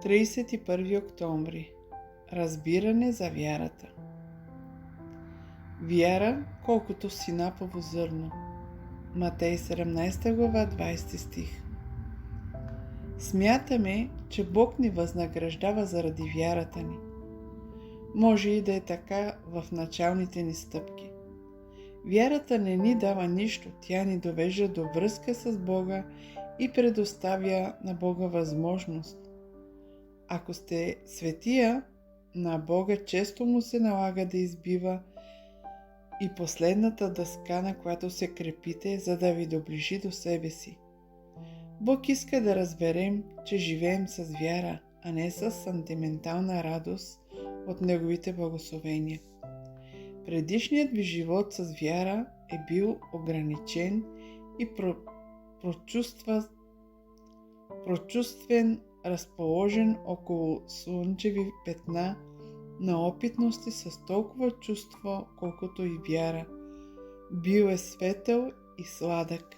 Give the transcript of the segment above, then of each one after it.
31 октомври. Разбиране за вярата. Вяра, колкото синапово зърно. Матей 17 глава 20 стих. Смятаме, че Бог ни възнаграждава заради вярата ни. Може и да е така в началните ни стъпки. Вярата не ни дава нищо, тя ни довежда до връзка с Бога и предоставя на Бога възможност. Ако сте светия, на Бога често му се налага да избива и последната дъска, на която се крепите, за да ви доближи до себе си. Бог иска да разберем, че живеем с вяра, а не с сантиментална радост от Неговите благословения. Предишният ви живот с вяра е бил ограничен и прочувствен, разположен около слънчеви петна на опитности с толкова чувство, колкото и вяра. Бил е светъл и сладък.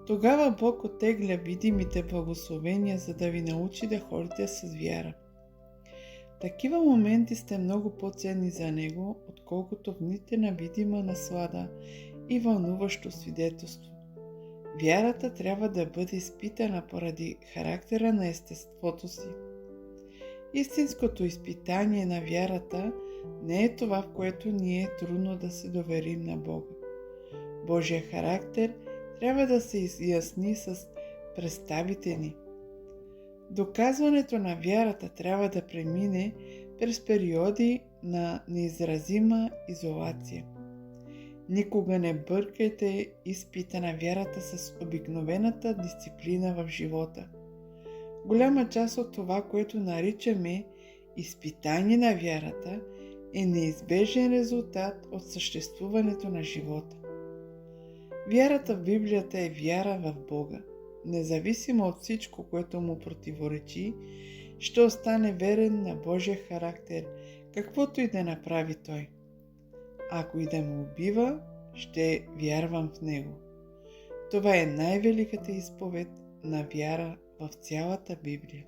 Тогава Бог оттегля видимите благословения, за да ви научи да ходите с вяра. Такива моменти сте много по-ценни за Него, отколкото в дните на видима наслада и вълнуващо свидетелство. Вярата трябва да бъде изпитана поради характера на естеството си. Истинското изпитание на вярата не е това, в което ни е трудно да се доверим на Бога. Божия характер трябва да се изясни с представите ни. Доказването на вярата трябва да премине през периоди на неизразима изолация. Никога не бъркайте изпита на вярата с обикновената дисциплина в живота. Голяма част от това, което наричаме изпитание на вярата, е неизбежен резултат от съществуването на живота. Вярата в Библията е вяра в Бога. Независимо от всичко, което му противоречи, ще остане верен на Божия характер, каквото и да направи Той. Ако и да ме убива, ще вярвам в Него. Това е най-великата изповед на вяра в цялата Библия.